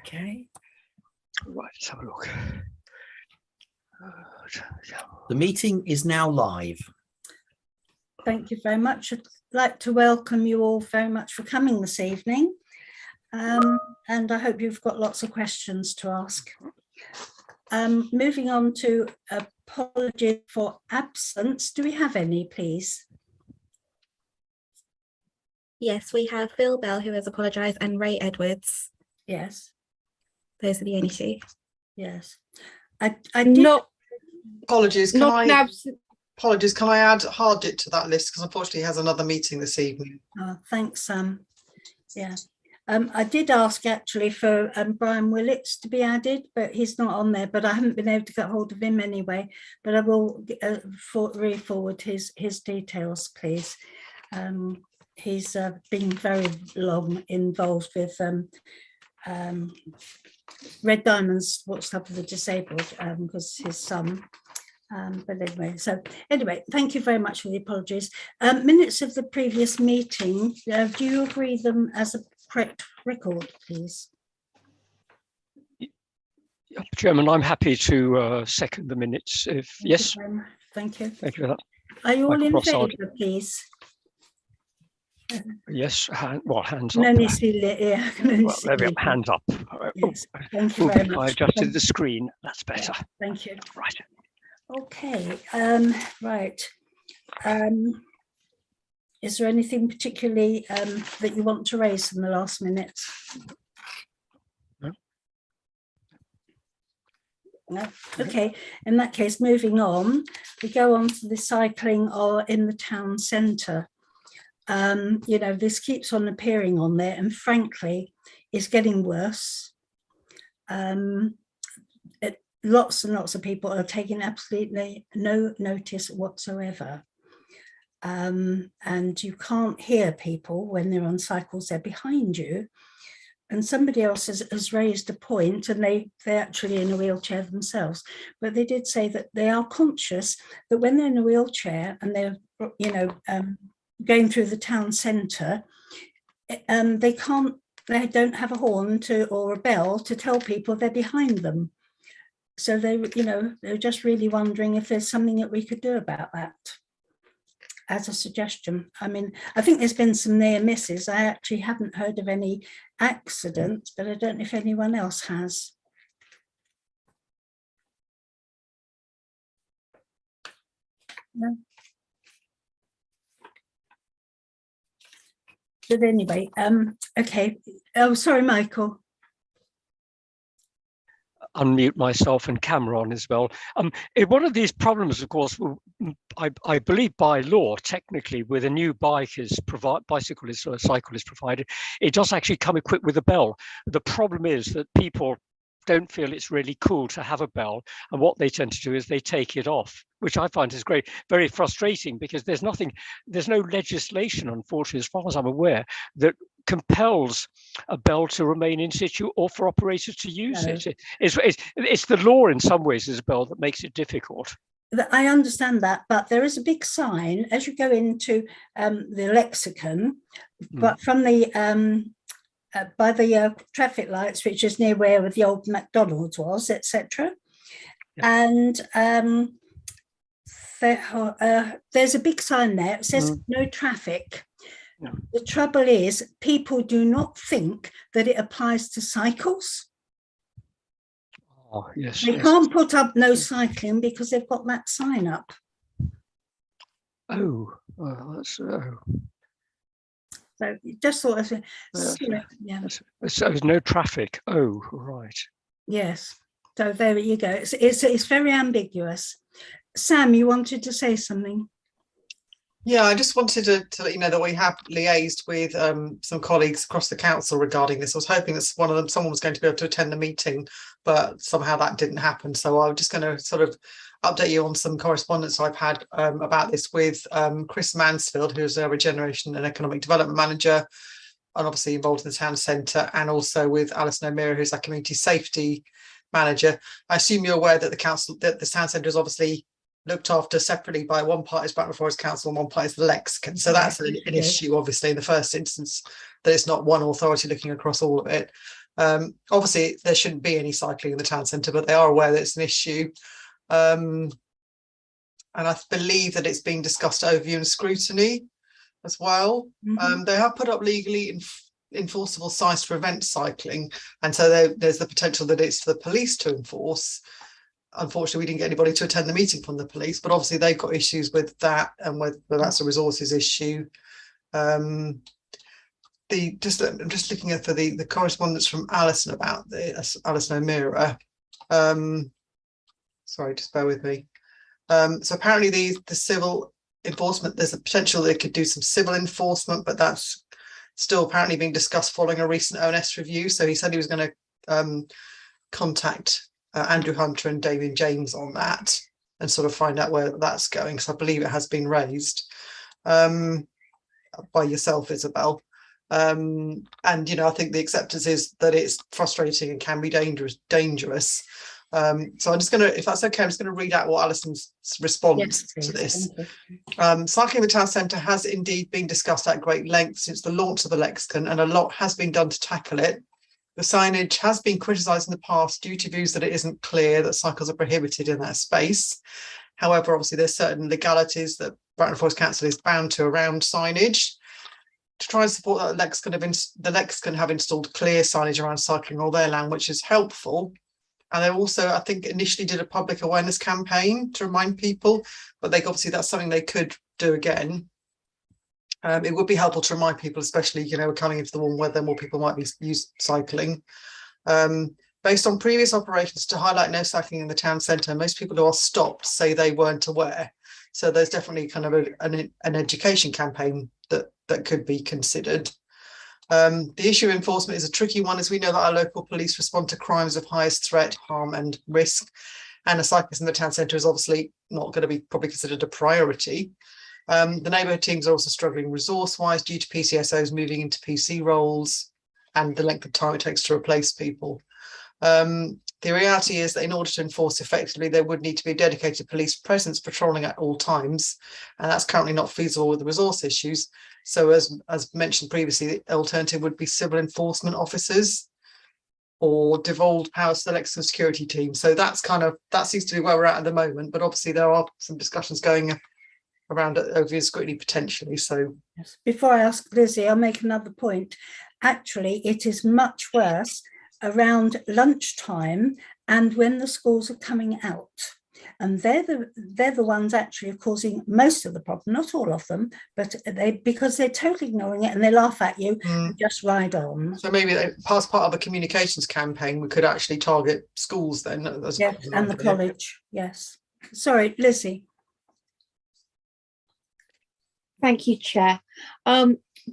Okay. Right, let's have a look. The meeting is now live. Thank you very much. I'd like to welcome you all very much for coming this evening. And I hope you've got lots of questions to ask. Moving on to apologies for absence. Do we have any, please? Yes, we have Phil Bell, who has apologised, and Ray Edwards. Yes, Those are the only two. yes. I did Not Apologies, can not an I absent. apologies, can I add Harjit to that list, because unfortunately he has another meeting this evening. thanks, Sam. Yeah. I did ask actually for Brian Willits to be added, but he's not on there, but I haven't been able to get hold of him anyway, but I will re-forward his details, please. He's been very long involved with Red Diamonds, What's Up with the Disabled, because his son. But anyway, thank you very much for the apologies. Minutes of the previous meeting, do you agree them as a correct record, please? Chairman, I'm happy to second the minutes. If yes, Thank you. thank you for that. Are you all Michael in Brossard. favour, please? Yes, hands No up. need to be lit, yeah. Well, there we are, hands up. Yes, thank you Oh, very if I much. adjusted the screen, that's better. Thank you. Right. Okay, right. Is there anything particularly that you want to raise in the last minute? No. No. Okay, in that case, moving on, we go on to the cycling or in the town centre. You know, this keeps on appearing on there, and frankly, it's getting worse. Lots and lots of people are taking absolutely no notice whatsoever. And you can't hear people when they're on cycles, they're behind you. And somebody else has raised a point, and they're actually in a wheelchair themselves, but they did say that they are conscious that when they're in a wheelchair and they're, you know, going through the town centre, they don't have a horn or a bell to tell people they're behind them. So they're just really wondering if there's something that we could do about that as a suggestion. I mean, I think there's been some near misses. I actually haven't heard of any accidents, but I don't know if anyone else has. No. But anyway, okay. Oh, sorry, Michael. Unmute myself and camera on as well. One of these problems, of course, I believe by law, technically, with a new bicycle or cycle is provided, it does actually come equipped with a bell. The problem is that people don't feel it's really cool to have a bell, and what they tend to do is they take it off, which I find is very frustrating, because there's no legislation, unfortunately, as far as I'm aware, that compels a bell to remain in situ or for operators to use it. It's the law in some ways as a bell that makes it difficult. I understand that, but there is a big sign as you go into the lexicon, but from the by the traffic lights, which is near where the old McDonald's was, etc. Yeah. And there's a big sign there. It says no traffic. Yeah. The trouble is, people do not think that it applies to cycles. Oh, yes. They can't put up no cycling because they've got that sign up. Oh, that's So just sort of, yeah. So there's no traffic. Oh, right. Yes. So there you go. It's very ambiguous. Sam, you wanted to say something? Yeah, I just wanted to let you know that we have liaised with some colleagues across the council regarding this. I was hoping that someone was going to be able to attend the meeting, but somehow that didn't happen. So I'm just going to sort of update you on some correspondence I've had about this with Chris Mansfield, who's a Regeneration and Economic Development Manager, and obviously involved in the town centre, and also with Alison O'Meara, who's our Community Safety Manager. I assume you're aware that the town centre is obviously looked after separately by one part is Brattleboro Forest Council and one part is the lexicon. So that's an issue, obviously, in the first instance, that it's not one authority looking across all of it. Obviously, there shouldn't be any cycling in the town centre, but they are aware that it's an issue. And I believe that it's being discussed overview and scrutiny as well. They have put up legally enforceable signs to prevent cycling, and so there's the potential that it's for the police to enforce. Unfortunately, we didn't get anybody to attend the meeting from the police, but obviously they've got issues with that, and whether that's a resources issue. I'm just looking at the correspondence from Alison about this, Alison O'Meara. Sorry, just bear with me. So apparently the civil enforcement, there's a potential they could do some civil enforcement, but that's still apparently being discussed following a recent ONS review. So he said he was going to contact Andrew Hunter and Damien James on that and sort of find out where that's going, because I believe it has been raised by yourself, Isabel. And I think the acceptance is that it's frustrating and can be dangerous. So I'm just going to, if that's okay, I'm just going to read out what Alison's response to this. Cycling in the town centre has indeed been discussed at great length since the launch of the lexicon, and a lot has been done to tackle it. The signage has been criticised in the past due to views that it isn't clear that cycles are prohibited in that space. However, obviously there's certain legalities that Bratton Forest Council is bound to around signage. To try and support that, the lexicon have installed clear signage around cycling all their land, which is helpful. And they also, I think, initially did a public awareness campaign to remind people, but obviously that's something they could do again. It would be helpful to remind people, especially, we're coming into the warm weather, more people might be cycling. Based on previous operations to highlight no cycling in the town centre, most people who are stopped say they weren't aware. So there's definitely kind of an education campaign that could be considered. The issue of enforcement is a tricky one, as we know that our local police respond to crimes of highest threat, harm and risk. And a cyclist in the town centre is obviously not going to be probably considered a priority. The neighbourhood teams are also struggling resource-wise due to PCSOs moving into PC roles and the length of time it takes to replace people. The reality is that in order to enforce effectively, there would need to be a dedicated police presence patrolling at all times, and that's currently not feasible with the resource issues. So as mentioned previously, the alternative would be civil enforcement officers or devolved powers to the lexicon security team. So that seems to be where we're at the moment, but obviously there are some discussions going around over scrutiny potentially. So yes. Before I ask Lizzie, I'll make another point. Actually, it is much worse around lunchtime and when the schools are coming out, and they're the ones actually causing most of the problem, not all of them, but because they're totally ignoring it and they laugh at you and just ride on. So maybe as part of a communications campaign, we could actually target schools then. Yes, and the college. Yes. Sorry, Lizzie. Thank you, Chair.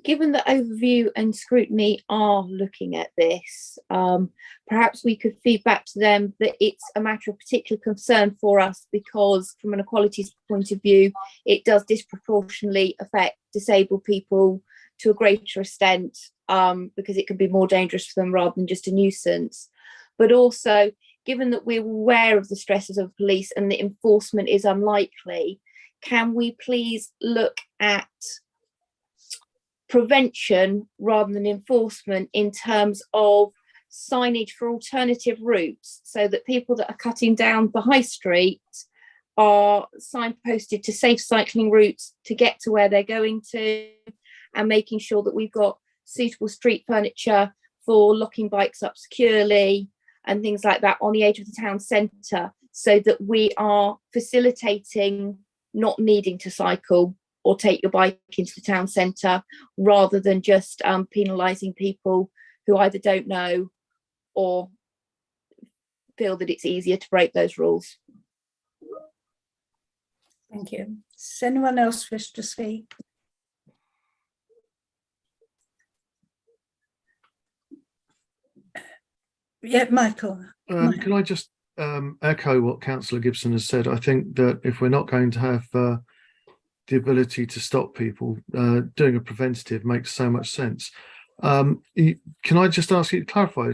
Given that overview and scrutiny are looking at this, perhaps we could feed back to them that it's a matter of particular concern for us because from an equalities point of view, it does disproportionately affect disabled people to a greater extent because it can be more dangerous for them rather than just a nuisance. But also, given that we're aware of the stresses of police and the enforcement is unlikely, can we please look at prevention rather than enforcement in terms of signage for alternative routes, so that people that are cutting down the high street are signposted to safe cycling routes to get to where they're going to, and making sure that we've got suitable street furniture for locking bikes up securely and things like that on the edge of the town centre, so that we are facilitating not needing to cycle or take your bike into the town centre, rather than just penalising people who either don't know or feel that it's easier to break those rules. Thank you. Does anyone else wish to speak? Yeah, Michael. Can I just echo what Councillor Gibson has said? I think that if we're not going to have the ability to stop people, doing a preventative makes so much sense. Can I just ask you to clarify,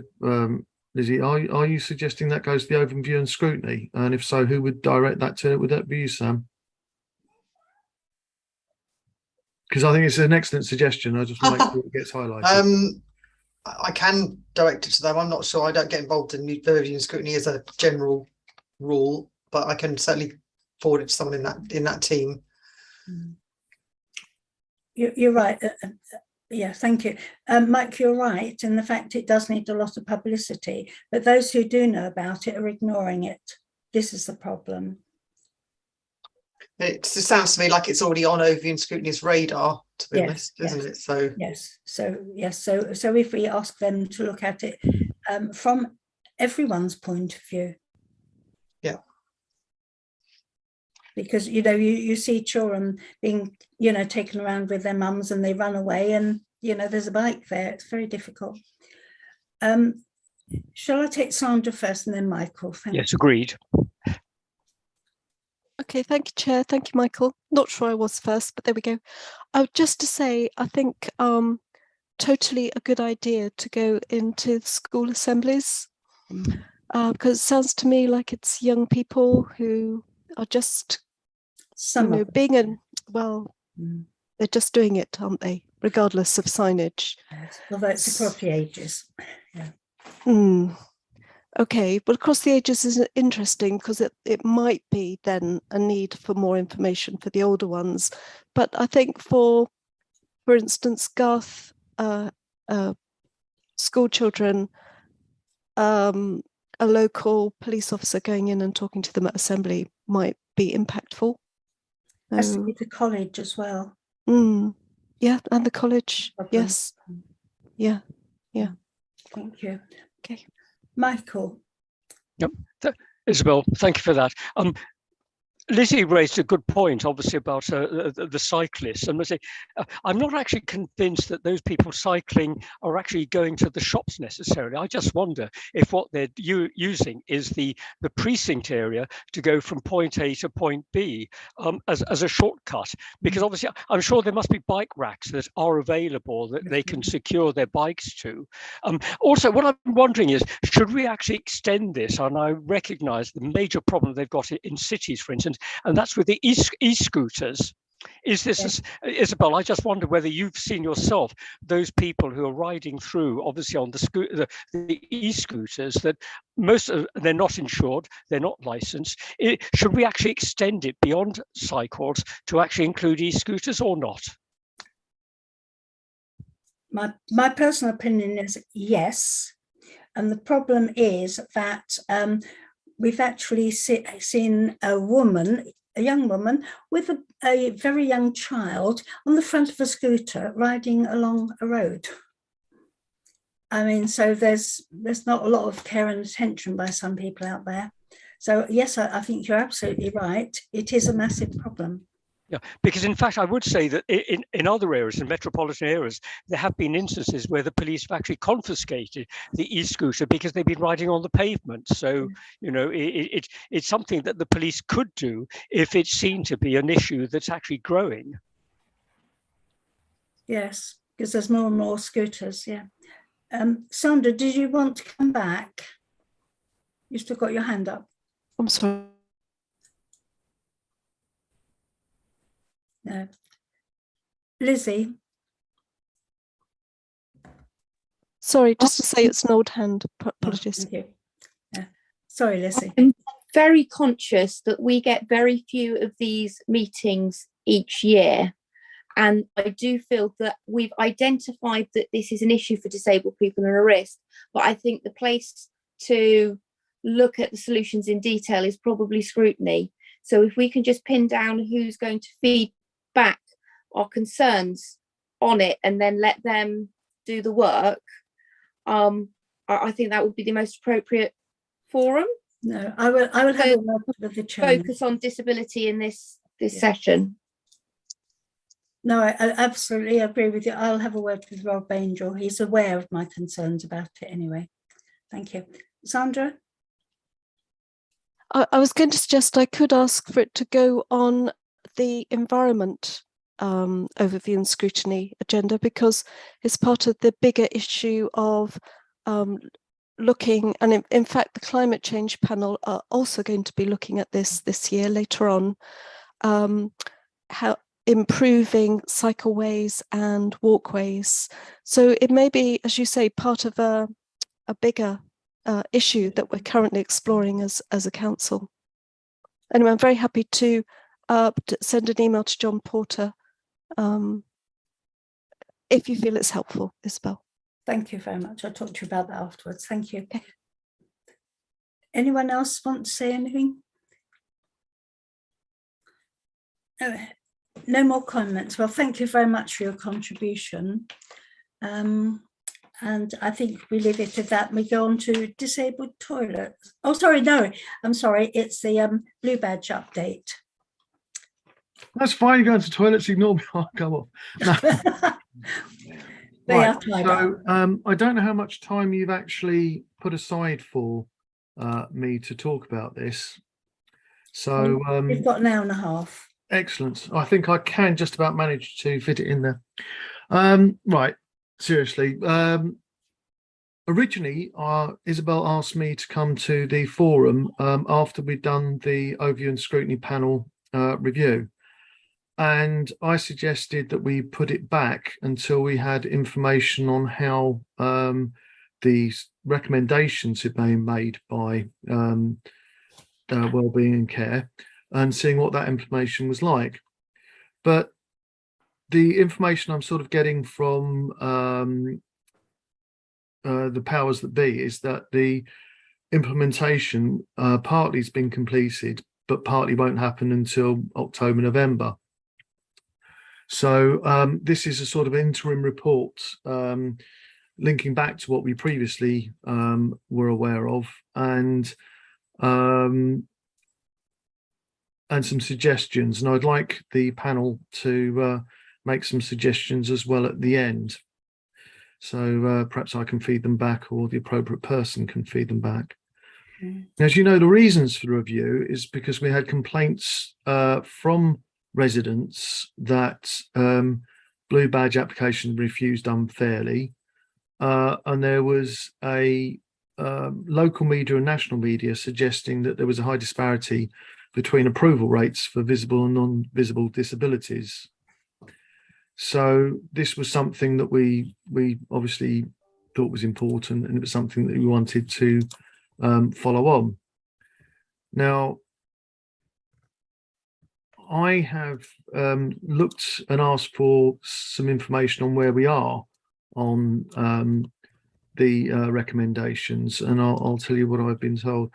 Lizzie, are you suggesting that goes to the overview and scrutiny? And if so, who would direct that to? Would that be you, Sam? Because I think it's an excellent suggestion. I just want to make sure it gets highlighted. I can direct it to them. I'm not sure. I don't get involved in review and scrutiny as a general rule, but I can certainly forward it to someone in that team. You're right. Yeah, thank you. Mike, you're right in the fact it does need a lot of publicity, but those who do know about it are ignoring it. This is the problem. It sounds to me like it's already on overview and scrutiny's radar, to be Yes, honest, isn't yes. it? So Yes. So if we ask them to look at it from everyone's point of view. Yeah. Because you see children being taken around with their mums and they run away, and there's a bike there. It's very difficult. Shall I take Sandra first and then Michael? Yes, agreed. Okay, thank you, Chair. Thank you, Michael. Not sure I was first, but there we go. Just to say, I think totally a good idea to go into the school assemblies, because it sounds to me like it's young people who are just being they're just doing it, aren't they, regardless of signage. Yes. Although it's across the ages. Okay, but across the ages is interesting because it might be then a need for more information for the older ones. But I think for instance, Garth, school children, a local police officer going in and talking to them at assembly might be impactful. Has to be the college as well. Yeah, and the college. Problem. Yes. Yeah. Thank you. Okay. Michael. Yep. Isabel, thank you for that. Lizzie raised a good point, obviously, about the cyclists. And I'm not actually convinced that those people cycling are actually going to the shops necessarily. I just wonder if what they're using is the precinct area to go from point A to point B as a shortcut. Because obviously, I'm sure there must be bike racks that are available that they can secure their bikes to. Also, what I'm wondering is, should we actually extend this? And I recognise the major problem they've got in cities, for instance, and that's with the e-scooters. Is this, Isabel, I just wonder whether you've seen yourself those people who are riding through, obviously on the e-scooters, that they're not insured, they're not licensed. Should we actually extend it beyond cycles to actually include e-scooters or not? My personal opinion is yes. And the problem is that we've actually seen a young woman with a very young child on the front of a scooter riding along a road. I mean, so there's not a lot of care and attention by some people out there. So yes, I think you're absolutely right. It is a massive problem. Yeah, because in fact, I would say that in other areas, in metropolitan areas, there have been instances where the police have actually confiscated the e-scooter because they've been riding on the pavement. So, it's something that the police could do if it's seen to be an issue that's actually growing. Yes, because there's more and more scooters, yeah. Sandra, did you want to come back? You still got your hand up. I'm sorry. No. Lizzie. Sorry, just to say it's an old hand. Apologies. Thank you. Yeah. Sorry, Lizzie. I'm very conscious that we get very few of these meetings each year. And I do feel that we've identified that this is an issue for disabled people and a risk. But I think the place to look at the solutions in detail is probably scrutiny. So if we can just pin down who's going to feed back our concerns on it and then let them do the work, I think that would be the most appropriate forum. No, I will have a word with the chairman. Focus on disability in this session. No, I absolutely agree with you. I'll have a word with Rob Angel. He's aware of my concerns about it anyway. Thank you. Sandra? I was going to suggest I could ask for it to go on the environment overview and scrutiny agenda, because it's part of the bigger issue of looking, and in fact the climate change panel are also going to be looking at this year later on, improving cycleways and walkways. So it may be, as you say, part of a bigger issue that we're currently exploring as a council. Anyway, I'm very happy to send an email to John Porter if you feel it's helpful, Isabel. Thank you very much. I'll talk to you about that afterwards. Thank you. Okay. Anyone else want to say anything? No more comments. Well, thank you very much for your contribution. And I think we leave it at that. We go on to disabled toilets. Oh, sorry, no, I'm sorry. It's the Blue Badge update. That's fine. You go into toilets, ignore me. I'll go off. No. They are tied up. So I don't know how much time you've actually put aside for me to talk about this. So we've got an hour and a half. Excellent. I think I can just about manage to fit it in there. Right. Seriously. Originally, Isabel asked me to come to the forum after we'd done the overview and scrutiny panel review. And I suggested that we put it back until we had information on how the recommendations had been made by Wellbeing and Care, and seeing what that information was like. But the information I'm sort of getting from the powers that be is that the implementation partly has been completed, but partly won't happen until October, November. So this is a sort of interim report linking back to what we previously were aware of, and some suggestions. And I'd like the panel to make some suggestions as well at the end. So perhaps I can feed them back, or the appropriate person can feed them back. As you know, the reasons for the review is because we had complaints from residents that Blue Badge application refused unfairly, and there was a local media and national media suggesting that there was a high disparity between approval rates for visible and non-visible disabilities. So this was something that we obviously thought was important, and it was something that we wanted to follow on. Now, I have looked and asked for some information on where we are on the recommendations, and I'll tell you what I've been told.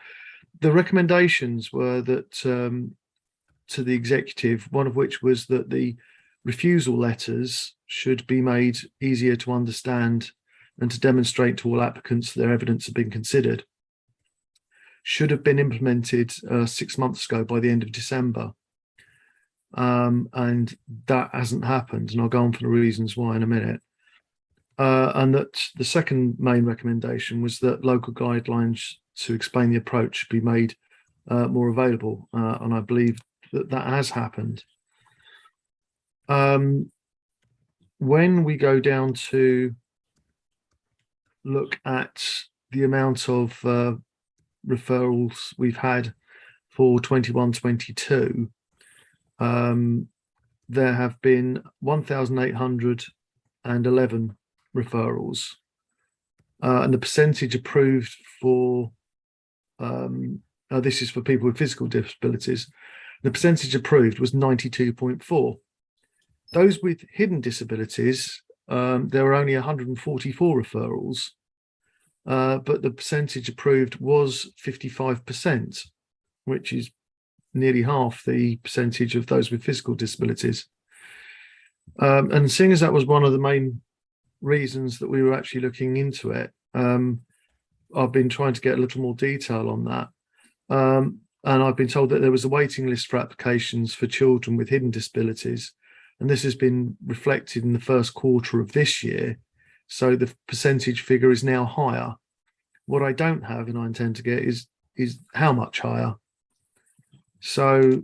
The recommendations were that to the executive, one of which was that the refusal letters should be made easier to understand and to demonstrate to all applicants that their evidence had been considered. Should have been implemented 6 months ago by the end of December. And that hasn't happened, and I'll go on for the reasons why in a minute. And that the second main recommendation was that local guidelines to explain the approach should be made more available, and I believe that that has happened. When we go down to look at the amount of referrals we've had for 21-22, there have been 1,811 referrals, and the percentage approved for this is for people with physical disabilities. The percentage approved was 92.4. Those with hidden disabilities, there were only 144 referrals, but the percentage approved was 55%, which is nearly half the percentage of those with physical disabilities. And seeing as that was one of the main reasons that we were actually looking into it, I've been trying to get a little more detail on that. And I've been told that there was a waiting list for applications for children with hidden disabilities, and this has been reflected in the first quarter of this year. So the percentage figure is now higher. What I don't have, and I intend to get, is how much higher. So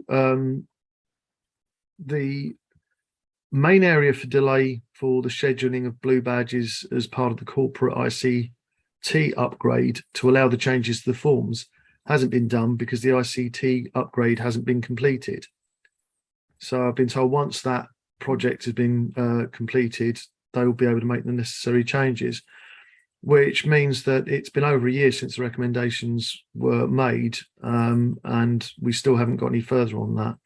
the main area for delay for the scheduling of Blue Badges as part of the corporate ICT upgrade to allow the changes to the forms hasn't been done because the ICT upgrade hasn't been completed. So I've been told once that project has been completed, they will be able to make the necessary changes, which means that it's been over a year since the recommendations were made, and we still haven't got any further on that.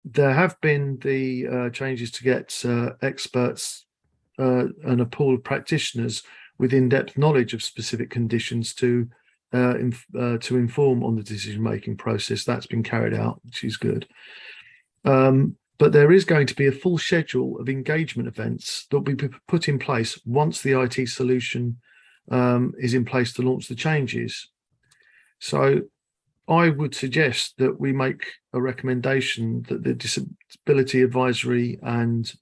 There have been the changes to get experts and a pool of practitioners with in-depth knowledge of specific conditions to inform on the decision-making process. That's been carried out, which is good. But there is going to be a full schedule of engagement events that will be put in place once the IT solution is in place to launch the changes. So I would suggest that we make a recommendation that the Disability Advisory and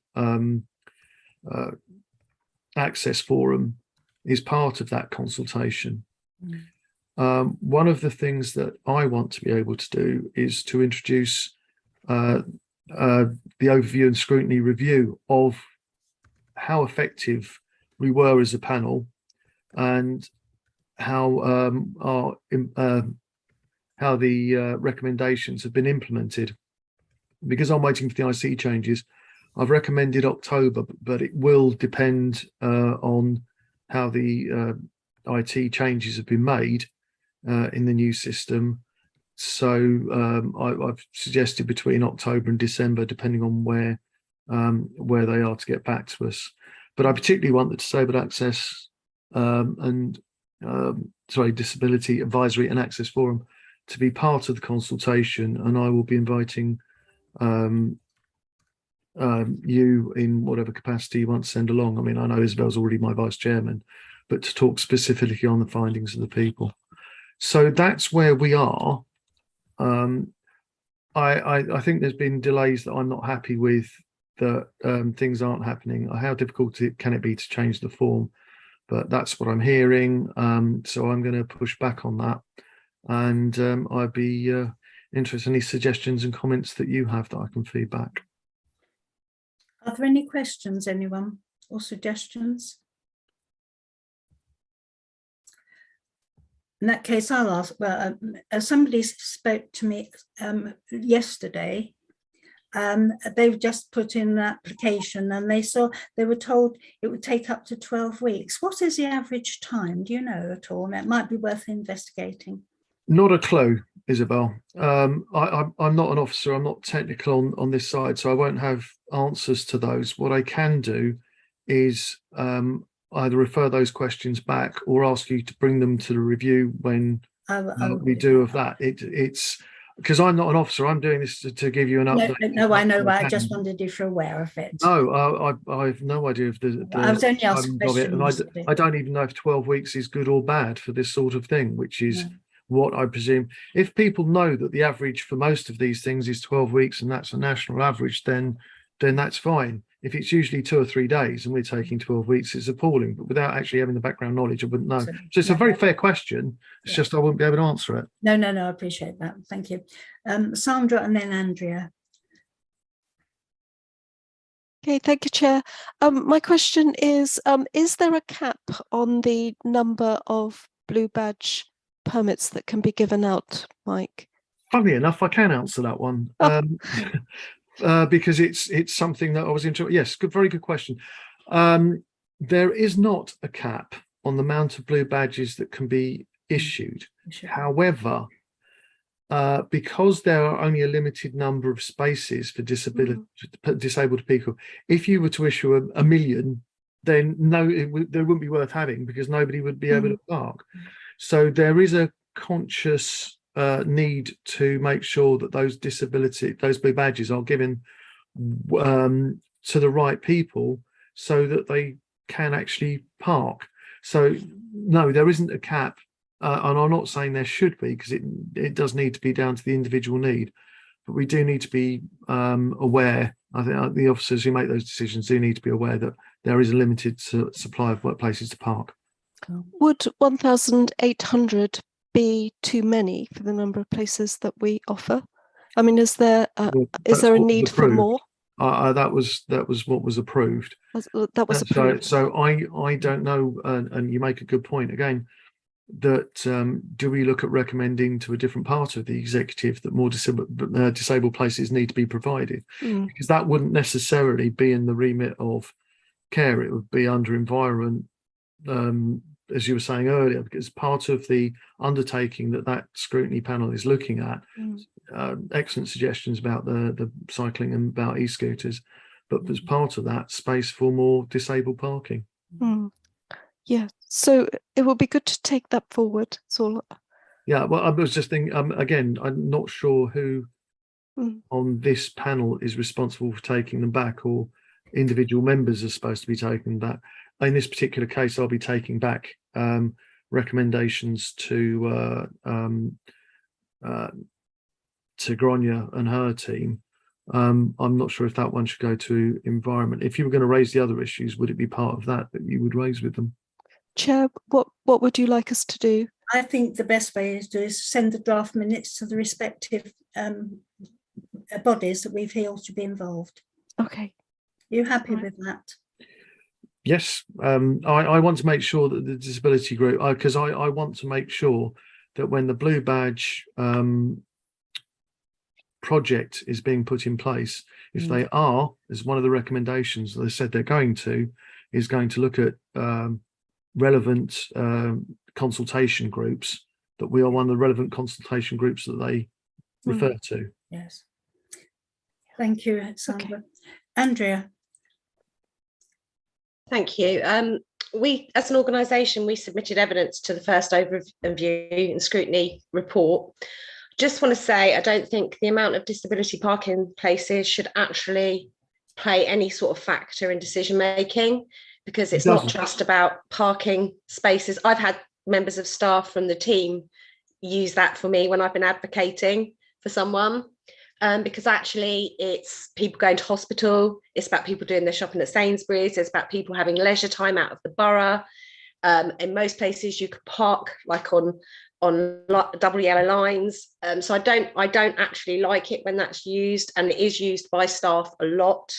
Access Forum is part of that consultation. One of the things that I want to be able to do is to introduce the overview and scrutiny review of how effective we were as a panel and how the recommendations have been implemented. Because I'm waiting for the IC changes, I've recommended October, but it will depend on how the IT changes have been made in the new system. So I've suggested between October and December, depending on where they are to get back to us. But I particularly want the Disabled Access Disability Advisory and Access Forum to be part of the consultation, and I will be inviting you in whatever capacity you want to send along. I mean, I know Isabel's already my vice chairman, but to talk specifically on the findings of the people. So that's where we are. I think there's been delays that I'm not happy with, that things aren't happening. How difficult can it be to change the form? But that's what I'm hearing. So I'm going to push back on that. And I'd be interested in any suggestions and comments that you have that I can feed back. Are there any questions, anyone, or suggestions? In that case, I'll ask. Well, somebody spoke to me yesterday. They've just put in an application, and they were told it would take up to 12 weeks. What is the average time? Do you know at all? And it might be worth investigating. Not a clue, Isabel. I'm not an officer. I'm not technical on this side, so I won't have answers to those. What I can do is either refer those questions back or ask you to bring them to the review when we do of that. It's because I'm not an officer. I'm doing this to give you an update. No, I know. I just wondered if you're aware of it. No, I have no idea of the I was only asking questions. And I don't even know if 12 weeks is good or bad for this sort of thing, which is what I presume. If people know that the average for most of these things is 12 weeks and that's a national average, then that's fine. If it's usually 2 or 3 days and we're taking 12 weeks, it's appalling. But without actually having the background knowledge, I wouldn't know. So it's a very fair question. It's just I wouldn't be able to answer it. No, I appreciate that. Thank you. Sandra and then Andrea. Okay, thank you, Chair. My question is there a cap on the number of blue badge permits that can be given out, Mike? Funnily enough, I can answer that one. Because it's something that I was into. Yes, very good question. There is not a cap on the amount of blue badges that can be issued. However, because there are only a limited number of spaces for disabled people, if you were to issue a million, then they wouldn't be worth having because nobody would be able to park. So there is a conscious need to make sure that those blue badges are given to the right people so that they can actually park. So no, there isn't a cap, and I'm not saying there should be, because it does need to be down to the individual need, but we do need to be aware. I think the officers who make those decisions do need to be aware that there is a limited supply of workplaces to park. Would 1,800 be too many for the number of places that we offer? I mean, is there a need for more? That was what was approved. That was approved. So I don't know, and you make a good point. Again, that do we look at recommending to a different part of the executive that more disabled places need to be provided? Because that wouldn't necessarily be in the remit of care. It would be under environment, as you were saying earlier, because part of the undertaking that scrutiny panel is looking at. Excellent suggestions about the cycling and about e-scooters, but as part of that, space for more disabled parking. Yeah, so it would be good to take that forward. So yeah, well, I was just thinking, again, I'm not sure who on this panel is responsible for taking them back, or individual members are supposed to be taking back. In this particular case, I'll be taking back recommendations to Grania and her team. I'm not sure if that one should go to environment. If you were going to raise the other issues, would it be part of that you would raise with them? Chair, what would you like us to do? I think the best way to do is send the draft minutes to the respective bodies that we feel should be involved. Okay. Are you happy with that? Yes, I want to make sure that the disability group, because I want to make sure that when the Blue Badge project is being put in place, if they are, as one of the recommendations they said they're going to, is going to look at relevant consultation groups, that we are one of the relevant consultation groups that they refer to. Yes. Thank you, Sandra. Okay. Andrea. Thank you. We, as an organisation, we submitted evidence to the first overview and scrutiny report. Just want to say, I don't think the amount of disability parking places should actually play any sort of factor in decision making, because it's not just about parking spaces. I've had members of staff from the team use that for me when I've been advocating for someone, because actually it's people going to hospital, it's about people doing their shopping at Sainsbury's, it's about people having leisure time out of the borough. In most places you could park like on double yellow lines. So I don't actually like it when that's used, and it is used by staff a lot.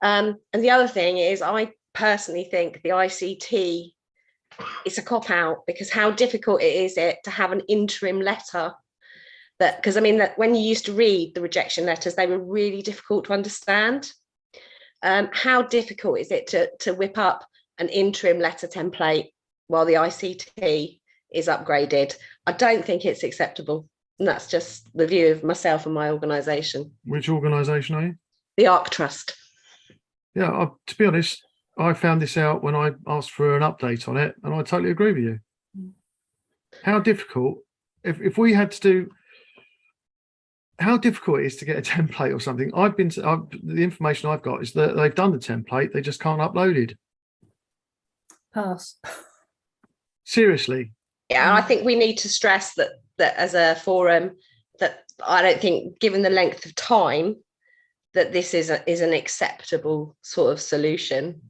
And the other thing is, I personally think the ICT is a cop-out, because how difficult is it to have an interim letter? That, because I mean, that when you used to read the rejection letters, they were really difficult to understand. How difficult is it to whip up an interim letter template while the ICT is upgraded? I don't think it's acceptable. And that's just the view of myself and my organisation. Which organisation are you? The ARC Trust. Yeah, to be honest, I found this out when I asked for an update on it, and I totally agree with you. How difficult, if we had to do, how difficult it is to get a template or something. The information I've got is that they've done the template, they just can't upload it. Pass. Seriously. Yeah, I think we need to stress that as a forum, that I don't think, given the length of time, that this is an acceptable sort of solution,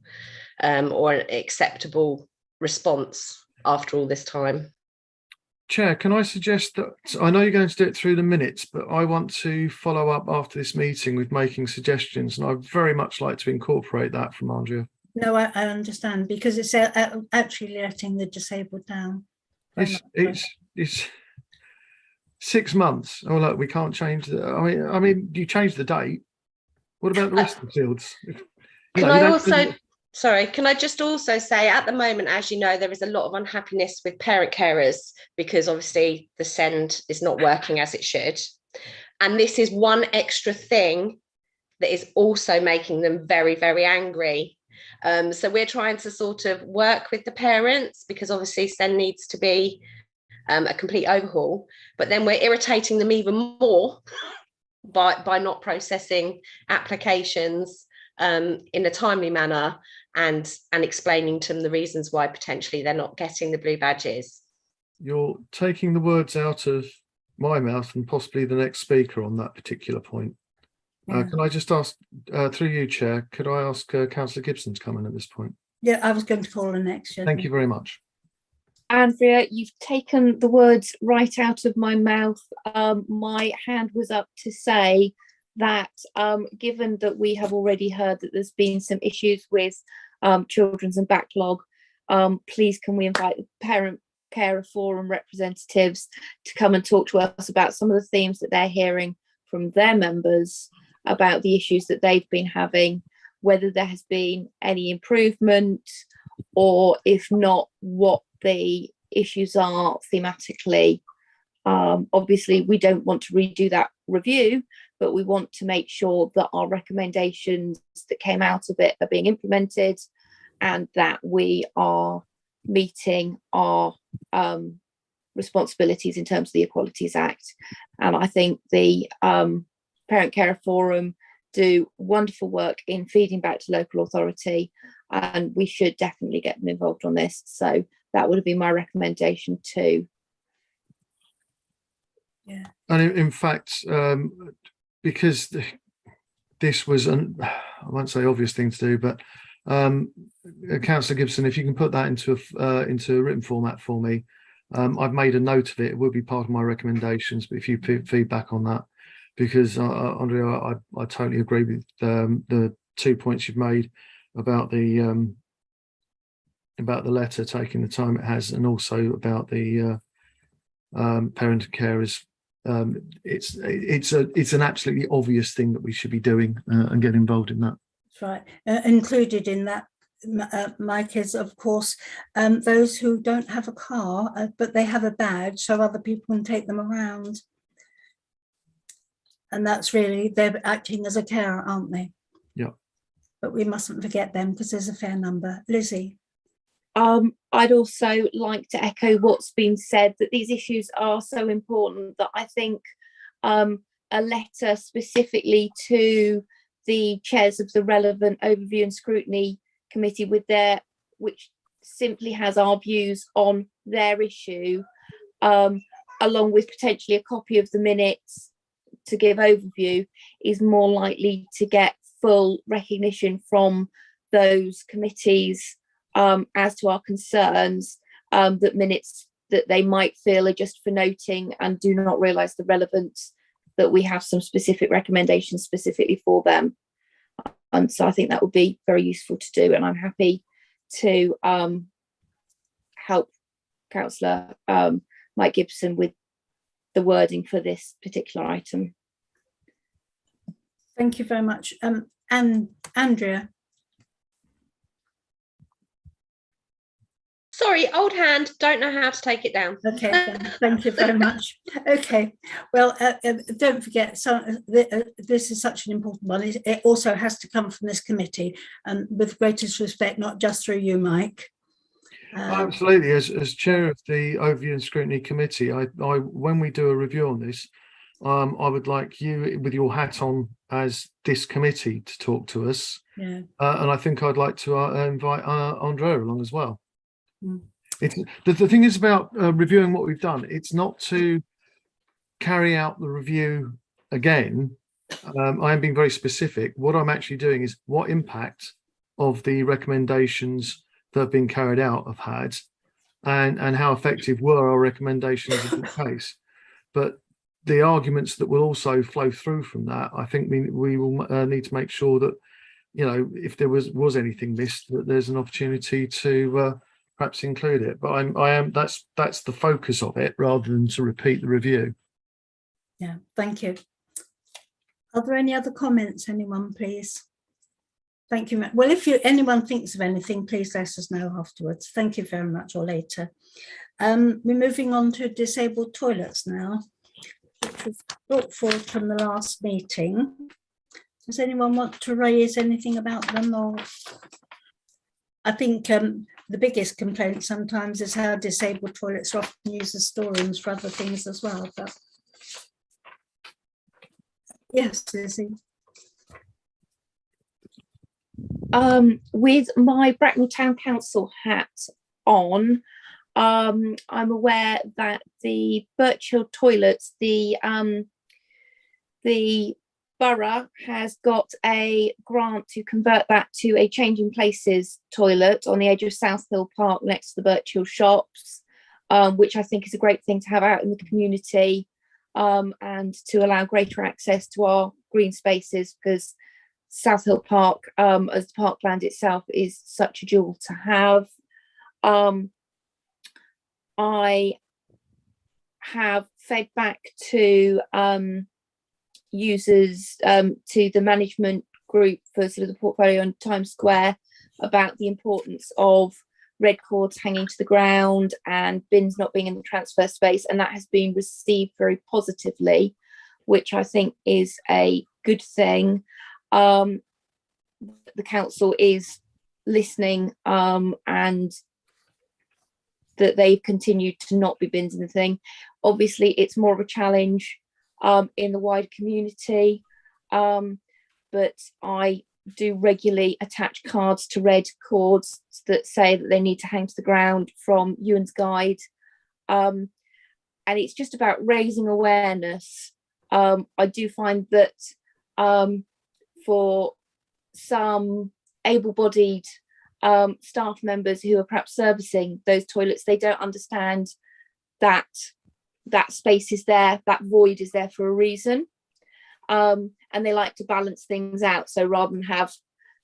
or an acceptable response after all this time. Chair, can I suggest that, I know you're going to do it through the minutes, but I want to follow up after this meeting with making suggestions, and I'd very much like to incorporate that from Andrea. No, I understand, because it's actually letting the disabled down. It's 6 months. Oh, look, we can't change the. I mean, you change the date. What about the rest of the fields? Can I just also say, at the moment, as you know, there is a lot of unhappiness with parent carers, because obviously the SEND is not working as it should. And this is one extra thing that is also making them very, very angry. So we're trying to sort of work with the parents, because obviously SEND needs to be a complete overhaul, but then we're irritating them even more by not processing applications in a timely manner, and explaining to them the reasons why potentially they're not getting the blue badges. You're taking the words out of my mouth and possibly the next speaker on that particular point. Can I just ask, through you, Chair, could I ask Councillor Gibson to come in at this point? Yeah, I was going to call her next. Thank you very much. Andrea, you've taken the words right out of my mouth. My hand was up to say that given that we have already heard that there's been some issues with children's and backlog, please can we invite the parent carer forum representatives to come and talk to us about some of the themes that they're hearing from their members about the issues that they've been having, whether there has been any improvement, or if not, what the issues are thematically. Obviously, we don't want to redo that review, but we want to make sure that our recommendations that came out of it are being implemented, and that we are meeting our responsibilities in terms of the Equalities Act. And I think the Parent Carer Forum do wonderful work in feeding back to local authority, and we should definitely get them involved on this. So that would have been my recommendation too. Yeah. And in fact, because this was I won't say obvious thing to do, but Councillor Gibson, if you can put that into a written format for me, I've made a note of it. It will be part of my recommendations, but if you feedback on that, because Andrea, I totally agree with the 2 points you've made about the letter taking the time it has, and also about the parent and carers. It's an absolutely obvious thing that we should be doing and get involved in that. That's right. Included in that, Mike, is of course those who don't have a car, but they have a badge, so other people can take them around. And that's really, they're acting as a carer, aren't they? Yeah. But we mustn't forget them, because there's a fair number. Lizzie. I'd also like to echo what's been said, that these issues are so important that I think a letter specifically to the chairs of the relevant overview and scrutiny committee which simply has our views on their issue, along with potentially a copy of the minutes to give overview, is more likely to get full recognition from those committees as to our concerns, that minutes that they might feel are just for noting and do not realise the relevance, that we have some specific recommendations specifically for them. And so I think that would be very useful to do, and I'm happy to help Councillor Mike Gibson with the wording for this particular item. Thank you very much. And Andrea. Sorry, old hand, don't know how to take it down. Okay, thank you very much. Okay, well, don't forget, so this is such an important one. It also has to come from this committee, and with greatest respect, not just through you, Mike. Absolutely. As chair of the Overview and Scrutiny Committee, I when we do a review on this, I would like you, with your hat on as this committee, to talk to us. Yeah. And I think I'd like to invite Andrea along as well. Mm. It's the thing is about reviewing what we've done. It's not to carry out the review again. I am being very specific. What I'm actually doing is what impact of the recommendations that have been carried out have had, and how effective were our recommendations in the case. But the arguments that will also flow through from that, I think we will need to make sure that, you know, if there was anything missed, that there's an opportunity to perhaps include it. But that's the focus of it, rather than to repeat the review. Yeah, thank you. Are there any other comments, anyone, please? Thank you. Well, if anyone thinks of anything, please let us know afterwards. Thank you very much, or later. We're moving on to disabled toilets now, which was brought forward from the last meeting. Does anyone want to raise anything about them? Or I think the biggest complaint sometimes is how disabled toilets are often used as storerooms for other things as well. But yes, Lizzie. With my Bracknell Town Council hat on, I'm aware that the Birchill toilets, the borough has got a grant to convert that to a changing places toilet on the edge of South Hill Park next to the Birchill shops, which I think is a great thing to have out in the community, and to allow greater access to our green spaces, because South Hill Park, as the parkland itself, is such a jewel to have. I have fed back to users, to the management group for sort of the portfolio on Times Square, about the importance of red cords hanging to the ground and bins not being in the transfer space, and that has been received very positively, which I think is a good thing. The council is listening, and that they've continued to not be bins in the thing. Obviously, it's more of a challenge in the wider community, but I do regularly attach cards to red cords that say that they need to hang to the ground from Ewan's Guide, and it's just about raising awareness. I do find that for some able-bodied staff members who are perhaps servicing those toilets, they don't understand that that space is there, that void is there for a reason, and they like to balance things out. So rather than have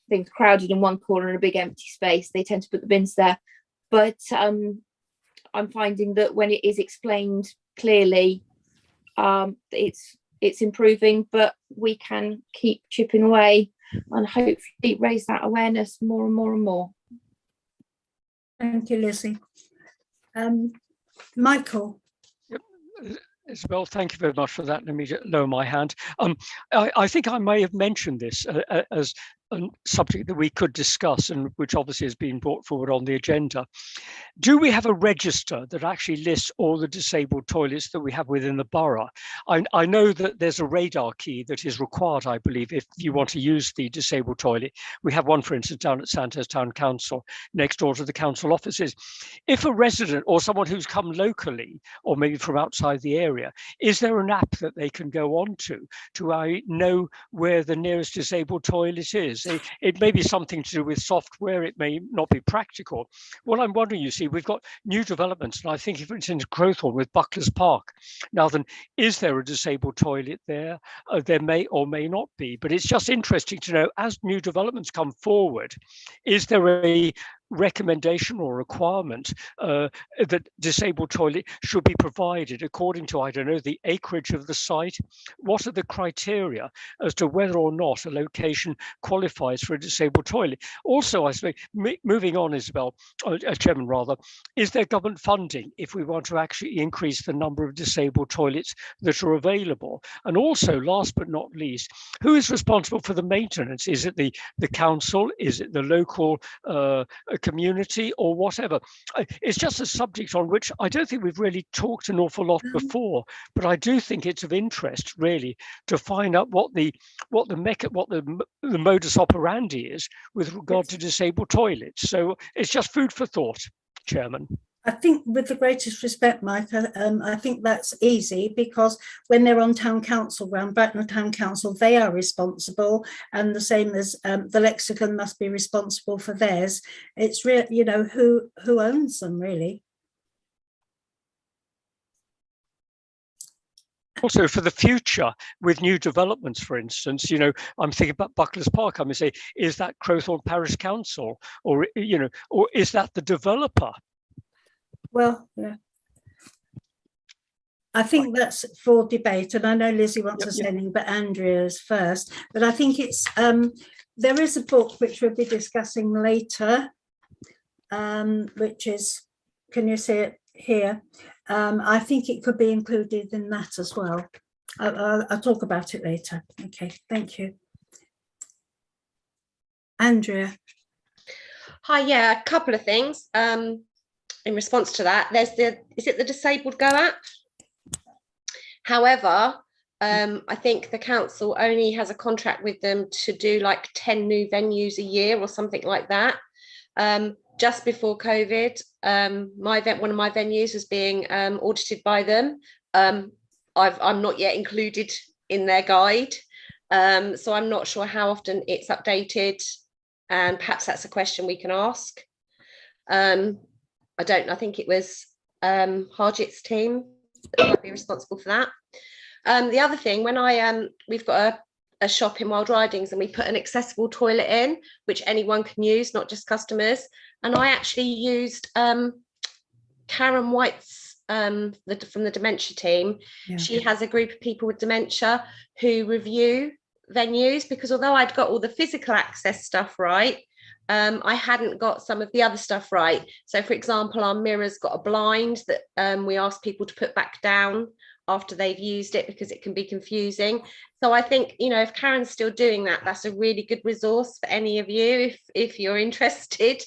things crowded in one corner in a big empty space, they tend to put the bins there. But I'm finding that when it is explained clearly, it's improving, but we can keep chipping away and hopefully raise that awareness more and more and more. Thank you, Lizzie. Michael. Isabel, thank you very much for that. Let me just lower my hand. I think I may have mentioned this as a subject that we could discuss, and which obviously has been brought forward on the agenda. Do we have a register that actually lists all the disabled toilets that we have within the borough? I know that there's a radar key that is required, I believe, if you want to use the disabled toilet. We have one, for instance, down at Sandhurst Town Council, next door to the council offices. If a resident or someone who's come locally, or maybe from outside the area, is there an app that they can go on to know where the nearest disabled toilet is? It may be something to do with software, it may not be practical. What I'm wondering, you see, we've got new developments, and I think if it's in Crowthorne with Bucklers Park, now then, is there a disabled toilet there? There may or may not be, but it's just interesting to know, as new developments come forward, is there a recommendation or requirement that disabled toilet should be provided according to, I don't know, the acreage of the site? What are the criteria as to whether or not a location qualifies for a disabled toilet? Also, I suppose, moving on, Isabel, Chairman rather, is there government funding if we want to actually increase the number of disabled toilets that are available? And also, last but not least, who is responsible for the maintenance? Is it the council? Is it the local community, or whatever? It's just a subject on which I don't think we've really talked an awful lot before, but I do think it's of interest really to find out what the modus operandi is with regard to disabled toilets. So it's just food for thought, Chairman. I think, with the greatest respect, Mike, I think that's easy, because when they're on town council ground, Bracknell Town Council, they are responsible, and the same as the Lexicon must be responsible for theirs. It's real, you know, who owns them, really. Also, for the future, with new developments, for instance, you know, I'm thinking about Bucklers Park. I may say, is that Crowthorne Parish Council, or you know, or is that the developer? Well, yeah. I think that's for debate, and I know Lizzie wants to say anything, but Andrea's first. But I think it's there is a book which we'll be discussing later, which is, can you see it here? I think it could be included in that as well. I'll talk about it later. Okay, thank you. Andrea. Hi, yeah, a couple of things. In response to that, there's is it the Disabled Go app? However, I think the council only has a contract with them to do like 10 new venues a year or something like that. Just before COVID, one of my venues was being audited by them. I'm not yet included in their guide, so I'm not sure how often it's updated, and perhaps that's a question we can ask. I think it was Harjit's team that might be responsible for that. The other thing, when we've got a shop in Wild Ridings, and we put an accessible toilet in, which anyone can use, not just customers. And I actually used Karen White's from the dementia team. Yeah. She has a group of people with dementia who review venues, because although I'd got all the physical access stuff right, I hadn't got some of the other stuff right. So for example, our mirror's got a blind that we ask people to put back down after they've used it, because it can be confusing. So I think, you know, if Karen's still doing that, that's a really good resource for any of you if you're interested.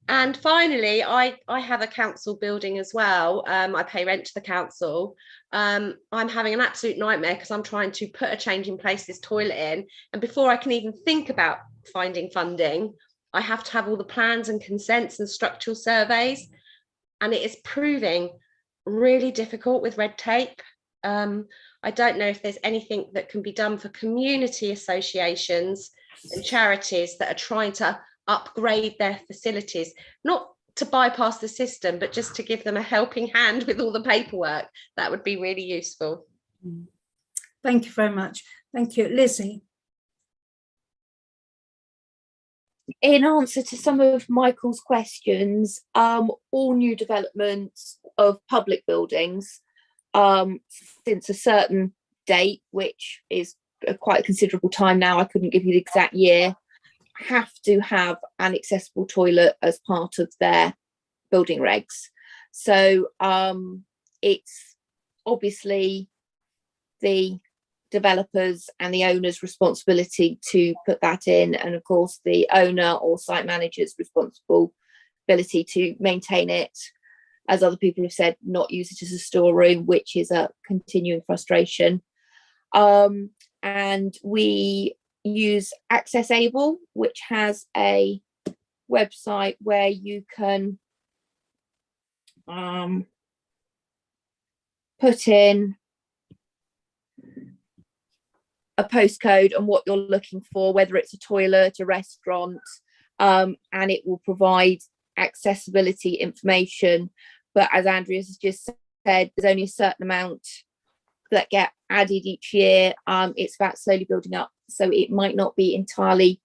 And finally, I have a council building as well. I pay rent to the council. I'm having an absolute nightmare because I'm trying to put a changing places toilet in, and before I can even think about finding funding, I have to have all the plans and consents and structural surveys, and it is proving really difficult with red tape. I don't know if there's anything that can be done for community associations and charities that are trying to upgrade their facilities, not to bypass the system, but just to give them a helping hand with all the paperwork. That would be really useful. Thank you very much. Thank you. Lizzie. In answer to some of Michael's questions, all new developments of public buildings since a certain date, which is quite a considerable time now, I couldn't give you the exact year, have to have an accessible toilet as part of their building regs. So it's obviously the developers and the owner's responsibility to put that in, and of course the owner or site manager's responsibility to maintain it, as other people have said, not use it as a storeroom, which is a continuing frustration. And we use Access-Able, which has a website where you can put in a postcode and what you're looking for, whether it's a toilet, a restaurant, and it will provide accessibility information. But as Andrea has just said, there's only a certain amount that get added each year. It's about slowly building up, so it might not be entirely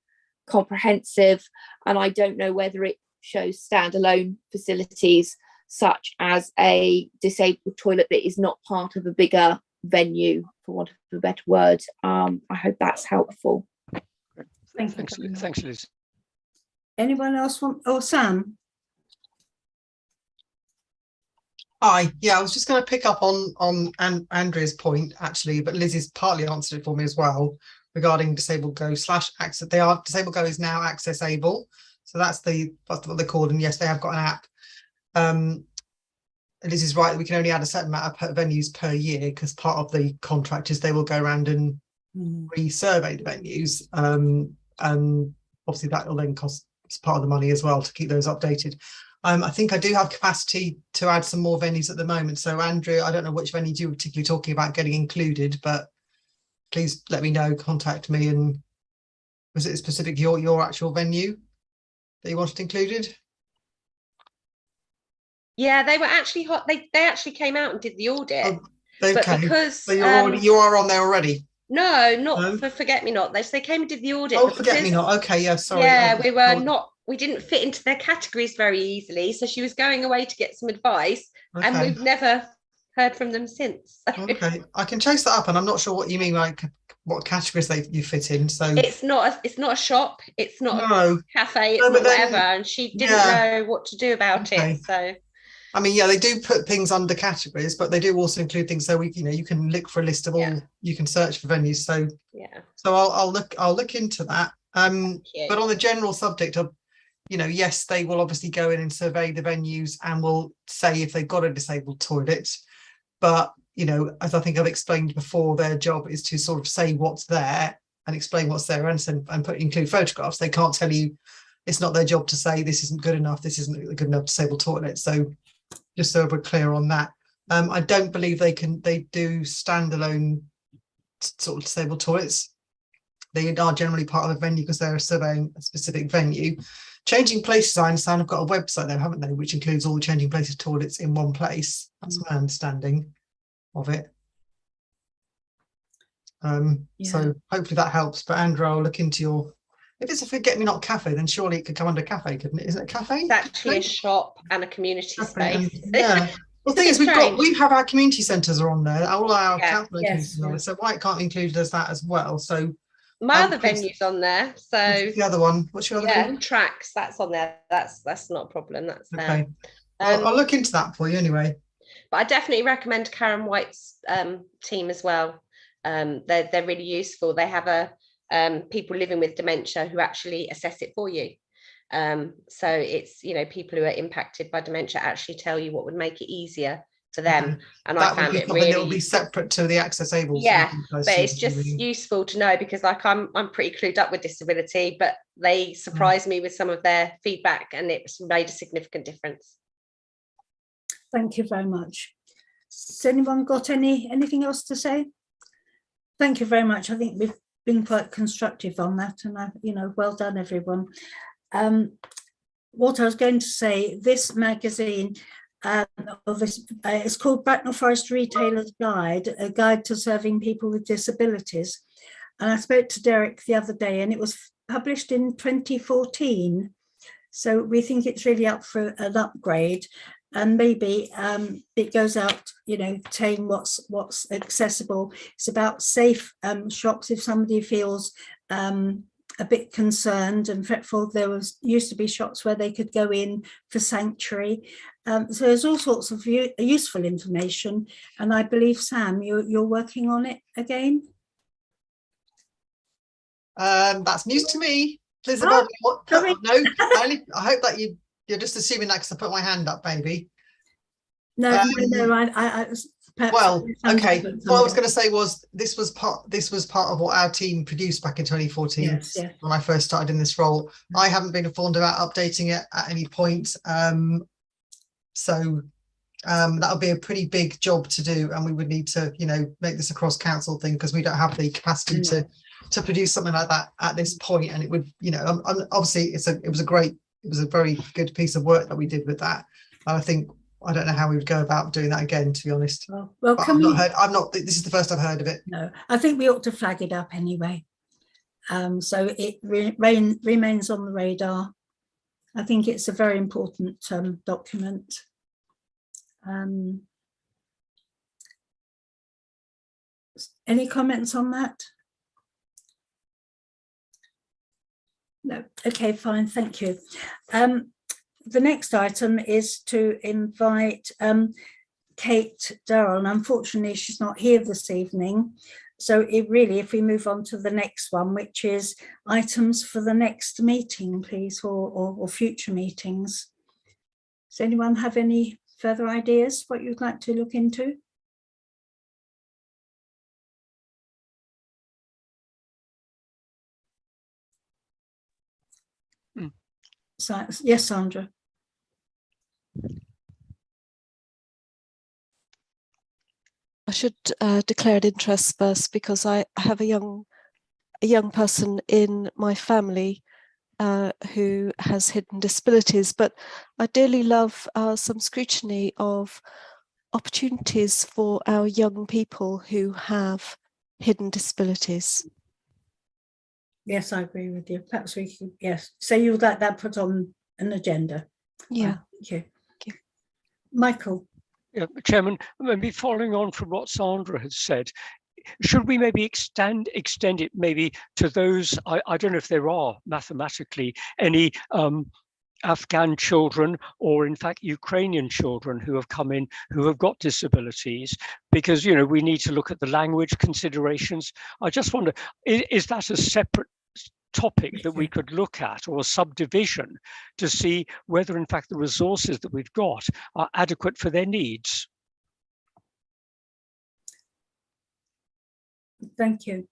comprehensive, and I don't know whether it shows standalone facilities such as a disabled toilet that is not part of a bigger venue, for want of a better word. I hope that's helpful. Thanks, Liz. Anyone else want? Oh, Sam. Hi, yeah, I was just going to pick up on Andrea's point actually, but Lizzie's partly answered it for me as well regarding Disabled Go / access. Disabled Go is now Access-Able, so that's what they're called, and yes, they have got an app. Liz is right, we can only add a certain amount of venues per year, because part of the contract is they will go around and resurvey the venues, and obviously that will then cost part of the money as well to keep those updated. I think I do have capacity to add some more venues at the moment. So Andrea, I don't know which venues you were particularly talking about getting included, but please let me know, contact me. And was it specific your actual venue that you wanted included? Yeah, they were actually hot. They actually came out and did the audit. Oh, okay. But because so you are on there already. No, not for Forget Me Not. They came and did the audit. Oh, Forget Me Not. Okay, yeah, sorry. Yeah, we were not. We didn't fit into their categories very easily, so she was going away to get some advice, and we've never heard from them since. Okay, I can chase that up, and I'm not sure what you mean, like what categories you fit in. So it's not a shop. It's not a cafe. It's not whatever. And she didn't know what to do about it. So. I mean, yeah, they do put things under categories, but they do also include things so you can look for a list of all. You can search for venues. So so I'll look into that. But on the general subject of, yes, they will obviously go in and survey the venues and will say if they've got a disabled toilet. But as I think I've explained before, their job is to sort of say what's there and explain what's there and include photographs. They can't tell you. It's not their job to say this isn't good enough. This isn't a good enough disabled toilet. So. Just so we're clear on that. I don't believe they do standalone sort of disabled toilets. They are generally part of a venue because they're surveying a specific venue. Changing Places, I understand, have got a website there, haven't they, which includes all the Changing Places toilets in one place. That's my understanding of it. So hopefully that helps. But Andrew, I'll look into if it's a Forget Me Not cafe, then surely it could come under cafe, couldn't it? Isn't it a cafe? It's actually a Cafe? shop and a community Cafe and- space. yeah. Well, the thing is, Strange. we have our community centres are on there. All our Yeah. council communities are on there. So why it can't be included as that as well? So My other Chris- venue's on there, so what's the other one? What's your other yeah, venue? tracks, that's on there. That's not a problem. That's there. Okay. I'll look into that for you anyway. But I definitely recommend Karen White's team as well. They're really useful. They have people living with dementia who actually assess it for you. So it's, you know, people who are impacted by dementia actually tell you what would make it easier for them. Okay. And That I would found be it something that will really be separate to the Access Able. Yeah, side, I but assume, it's just really. useful to know, because like I'm pretty clued up with disability, but they surprised me with some of their feedback and it's made a significant difference. Thank you very much. Has anyone got anything else to say? Thank you very much. I think we've been quite constructive on that, and you know, well done everyone. What I was going to say, this magazine it's called Bracknell Forest Retailer's Guide, a guide to serving people with disabilities. And I spoke to Derek the other day, and it was published in 2014. So we think it's really up for an upgrade. And maybe it goes out, you know, saying what's accessible. It's about safe shops if somebody feels a bit concerned and fretful. There used to be shops where they could go in for sanctuary. So there's all sorts of useful information. And I believe, Sam, you're working on it again? That's news to me. Oh, sorry. No, I hope that you're just assuming that because I put my hand up, baby. No, Well, okay. What I was going to say was this was part of what our team produced back in 2014. Yes, yeah. When I first started in this role. I haven't been informed about updating it at any point. So that'll be a pretty big job to do, and we would need to, you know, make this a cross council thing because we don't have the capacity to produce something like that at this point. And it would, you know, obviously it was a very good piece of work that we did with that. And I don't know how we would go about doing that again, to be honest. Well, This is the first I've heard of it. No, I think we ought to flag it up anyway. So it remains on the radar. I think it's a very important document. Any comments on that? No. Okay, fine. Thank you. The next item is to invite Kate Darrell, and unfortunately she's not here this evening. So if we move on to the next one, which is items for the next meeting, please, or future meetings. Does anyone have any further ideas what you'd like to look into? So, yes, Sandra. I should declare an interest first because I have a young person in my family who has hidden disabilities, but I dearly love some scrutiny of opportunities for our young people who have hidden disabilities. Yes, I agree with you. Perhaps we could, yes. So you would like that put on an agenda? Yeah. Thank you. Michael. Yeah, Chairman, maybe following on from what Sandra has said, should we maybe extend it maybe to those, I don't know if there are mathematically any Afghan children or in fact Ukrainian children who have come in who have got disabilities, because, you know, we need to look at the language considerations. I just wonder, is that a separate topic that we could look at, or a subdivision, to see whether in fact the resources that we've got are adequate for their needs? Thank you.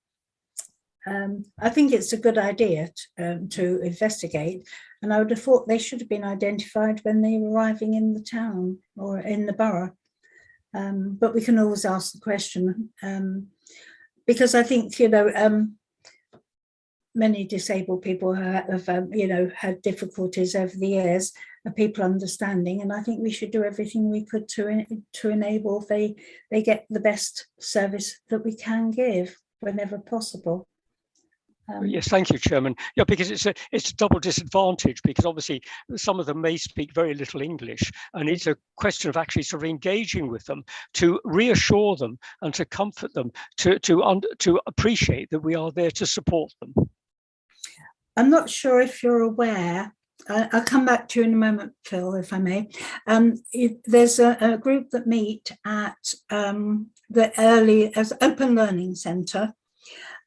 I think it's a good idea to investigate, and I would have thought they should have been identified when they were arriving in the town or in the borough. But we can always ask the question, because I think, you know, many disabled people have you know, had difficulties over the years of people understanding, and I think we should do everything we could to enable they get the best service that we can give whenever possible. Yes, thank you, Chairman. Yeah, because it's a double disadvantage, because obviously some of them may speak very little English, and it's a question of actually sort of engaging with them to reassure them and to comfort them, to appreciate that we are there to support them. I'm not sure if you're aware. I'll come back to you in a moment, Phil, if I may. There's a group that meet at the Open Learning Centre,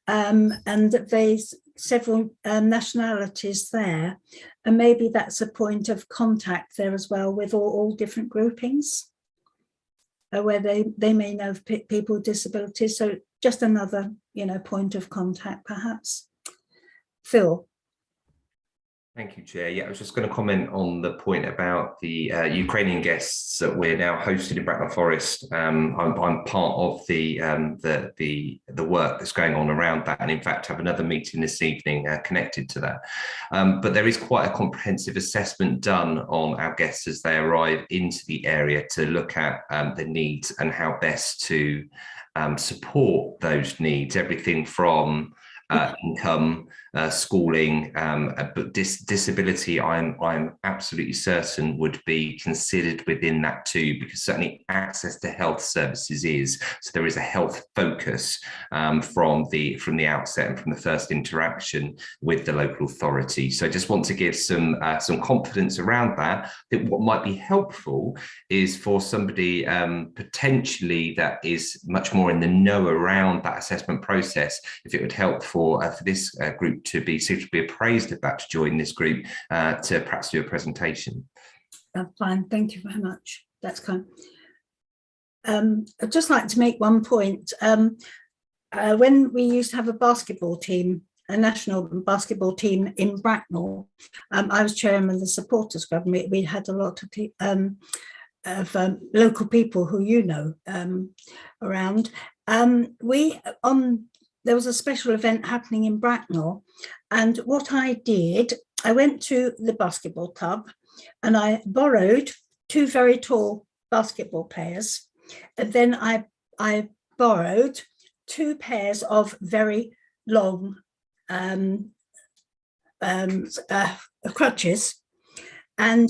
and there's several nationalities there, and maybe that's a point of contact there as well with all different groupings, where they may know people with disabilities. So just another, point of contact, perhaps. Phil. Thank you, Chair. Yeah, I was just going to comment on the point about the Ukrainian guests that we're now hosted in Bracknell Forest. I'm part of the work that's going on around that, and in fact have another meeting this evening connected to that. But there is quite a comprehensive assessment done on our guests as they arrive into the area to look at the needs and how best to support those needs, everything from income, schooling, but disability, I'm absolutely certain would be considered within that too, because certainly access to health services is. So there is a health focus from the outset and from the first interaction with the local authority. So I just want to give some confidence around that. I think what might be helpful is for somebody potentially that is much more in the know around that assessment process, if it would help for this group to be suitably appraised of that, to join this group to perhaps do a presentation. That's fine, thank you very much. That's kind. I'd just like to make one point. When we used to have a basketball team, a national basketball team in Bracknell, I was chairman of the supporters club, and we had a lot of local people who around. There was a special event happening in Bracknell, and what I did, I went to the basketball club and I borrowed 2 very tall basketball players, and then I borrowed 2 pairs of very long crutches, and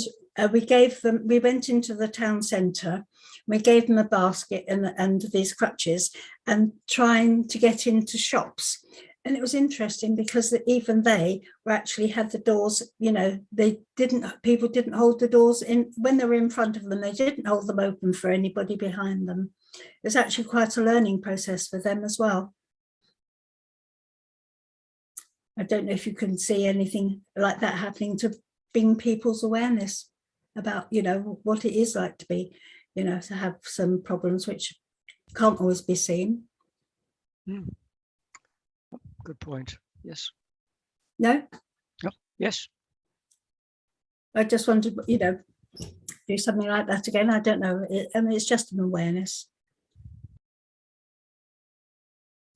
we went into the town centre, we gave them a basket and these crutches, and trying to get into shops. And it was interesting because even they were actually had the doors, people didn't hold the doors in when they were in front of them, they didn't hold them open for anybody behind them. It was actually quite a learning process for them as well. I don't know if you can see anything like that happening to bring people's awareness about, what it is like to be, to have some problems which can't always be seen. Good point. Yes. No? Oh, yes. I just want to, do something like that again. I don't know. It's just an awareness.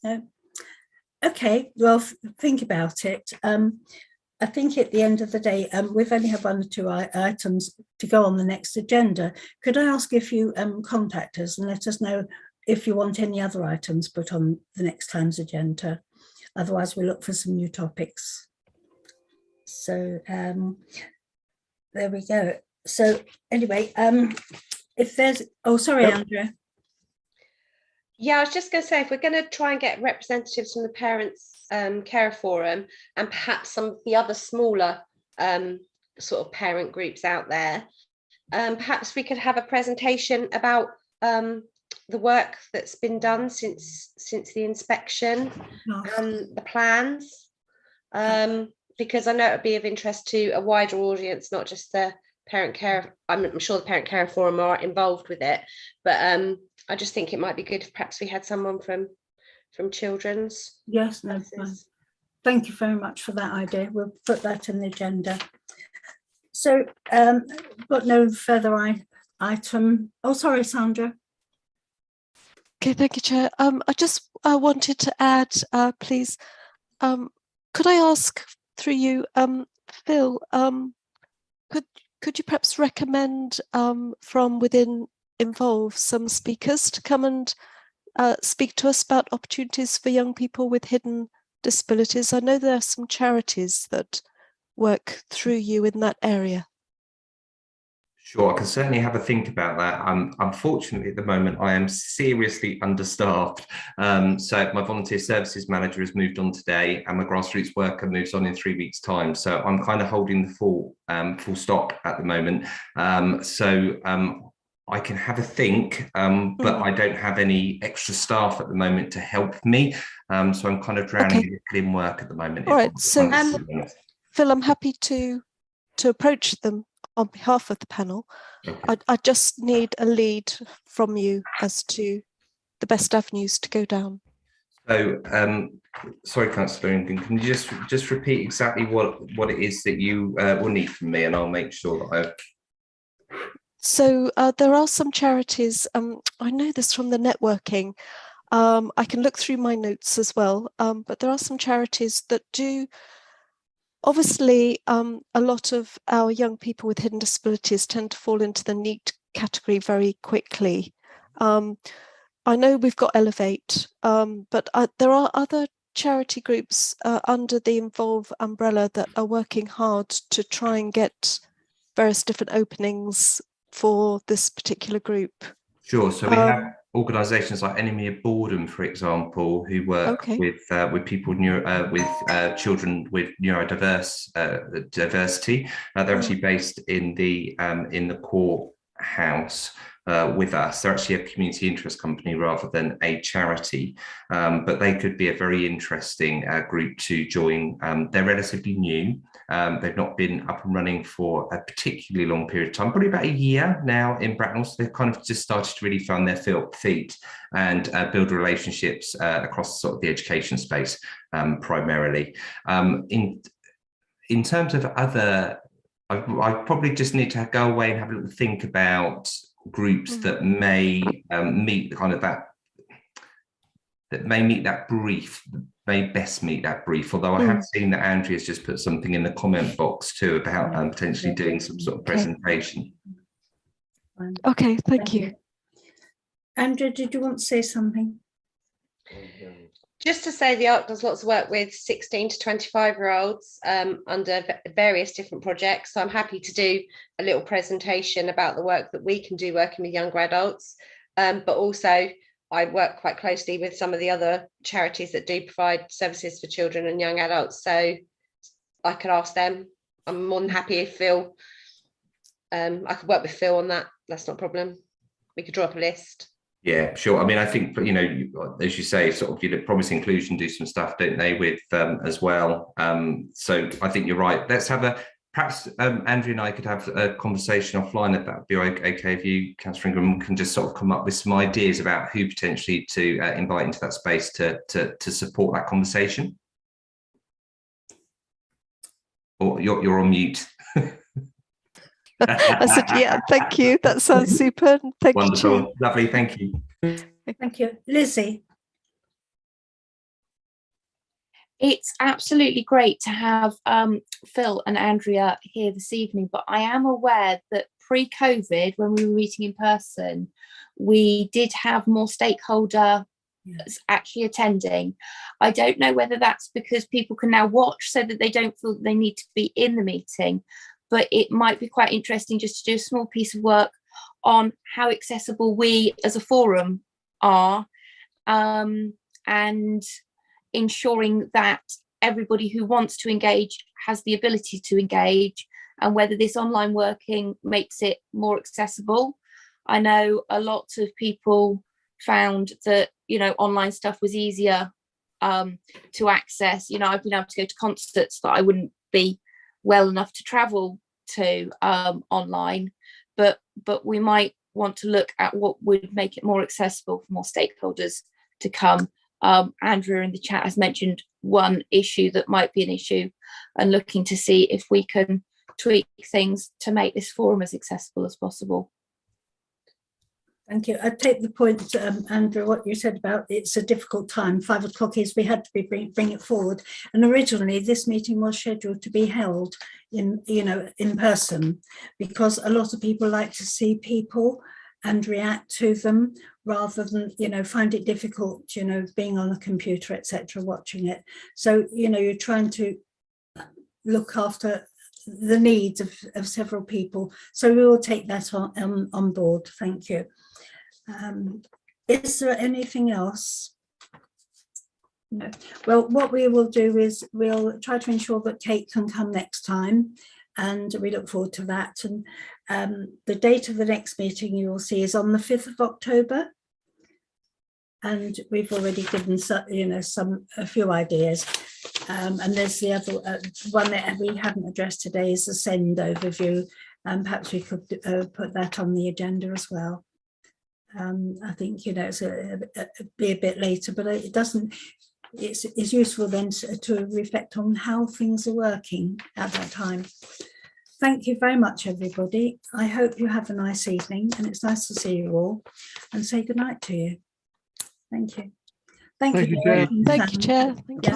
No? Okay, well, think about it. I think at the end of the day, we've only had 1 or 2 items to go on the next agenda. Could I ask if you contact us and let us know if you want any other items put on the next time's agenda? Otherwise, we'll look for some new topics. So there we go. So anyway, if there's, oh, sorry, Andrea. Yeah, I was just going to say, if we're going to try and get representatives from the Parents Care Forum and perhaps some of the other smaller sort of parent groups out there, perhaps we could have a presentation about the work that's been done since the inspection and the plans, because I know it would be of interest to a wider audience, not just the Parent Care. I'm sure the Parent Care Forum are involved with it, but I just think it might be good if perhaps we had someone from children's. Yes, no, fine. Thank you very much for that idea. We'll put that in the agenda. So got no further item. Oh, sorry, Sandra. Okay, thank you, Chair. I just wanted to add, please, could I ask through you, Phil, could you perhaps recommend from within Involve some speakers to come and speak to us about opportunities for young people with hidden disabilities? I know there are some charities that work through you in that area. Sure, I can certainly have a think about that. Unfortunately, at the moment, I am seriously understaffed. So my volunteer services manager has moved on today, and my grassroots worker moves on in 3 weeks' time. So I'm kind of holding the full stop at the moment. I can have a think, but I don't have any extra staff at the moment to help me. So I'm kind of drowning in work at the moment. All right. So Phil, I'm happy to approach them on behalf of the panel. Okay. I just need a lead from you as to the best avenues to go down. So, sorry, Councillor Ingham, can you just repeat exactly what it is that you will need from me, and I'll make sure that So there are some charities, I know this from the networking, I can look through my notes as well, but there are some charities that do. Obviously, a lot of our young people with hidden disabilities tend to fall into the NEET category very quickly. I know we've got Elevate, but there are other charity groups under the Involve umbrella that are working hard to try and get various different openings for this particular group. Sure. So we have organisations like Enemy of Boredom, for example, who work with people with children with neurodiverse diversity. They're actually based in the core house with us. They're actually a community interest company rather than a charity, but they could be a very interesting group to join. They're relatively new. They've not been up and running for a particularly long period of time, probably about a year now in Bracknell. So they've kind of just started to really find their feet and build relationships across sort of the education space primarily. In terms of other, I probably just need to go away and have a little think about groups that may meet kind of that may meet that brief, may best meet that brief. Although I have seen that Andrea's just put something in the comment box too about potentially doing some sort of presentation. Okay, thank you. Andrea, did you want to say something? Just to say, the ARC does lots of work with 16 to 25-year-olds under various different projects. So I'm happy to do a little presentation about the work that we can do working with younger adults. But also, I work quite closely with some of the other charities that do provide services for children and young adults. So I could ask them. I'm more than happy if Phil, I could work with Phil on that. That's not a problem. We could draw up a list. Yeah, sure. I mean, I think, you know, as you say, sort of, you know, Promise Inclusion do some stuff, don't they, with as well. So I think you're right. Let's have perhaps Andrea and I could have a conversation offline, if that would be okay if you, Councillor Ingham, can just sort of come up with some ideas about who potentially to invite into that space to support that conversation. Or you're on mute. I said, yeah, thank you. That sounds super. Thank Wonderful. you. Lovely. Thank you. Thank you. Lizzie. It's absolutely great to have Phil and Andrea here this evening, but I am aware that pre-COVID, when we were meeting in person, we did have more stakeholder actually attending. I don't know whether that's because people can now watch so that they don't feel that they need to be in the meeting, but it might be quite interesting just to do a small piece of work on how accessible we as a forum are, and ensuring that everybody who wants to engage has the ability to engage, and whether this online working makes it more accessible. I know a lot of people found that, you know, online stuff was easier to access. You know, I've been able to go to concerts that I wouldn't be well enough to travel to online, but we might want to look at what would make it more accessible for more stakeholders to come. Andrea in the chat has mentioned one issue that might be an issue, and looking to see if we can tweak things to make this forum as accessible as possible. Thank you. I take the point, Andrew, what you said about it's a difficult time. 5 o'clock is, we had to bring it forward. And originally this meeting was scheduled to be held in person, because a lot of people like to see people and react to them, rather than, you know, find it difficult, you know, being on the computer, etc., watching it. So, you know, you're trying to look after the needs of several people. So we will take that on board. Thank you. Is there anything else? No. Well, what we will do is we'll try to ensure that Kate can come next time, and we look forward to that. And the date of the next meeting you will see is on the 5th of October. And we've already given some, you know, a few ideas. And there's the other one that we haven't addressed today is the SEND overview. And perhaps we could put that on the agenda as well. I think, you know, it's be a bit later, but it doesn't. It's useful then to reflect on how things are working at that time. Thank you very much, everybody. I hope you have a nice evening, and it's nice to see you all, and say good night to you. Thank you. Thank you, Chair. Thank you, Chair. Thank you.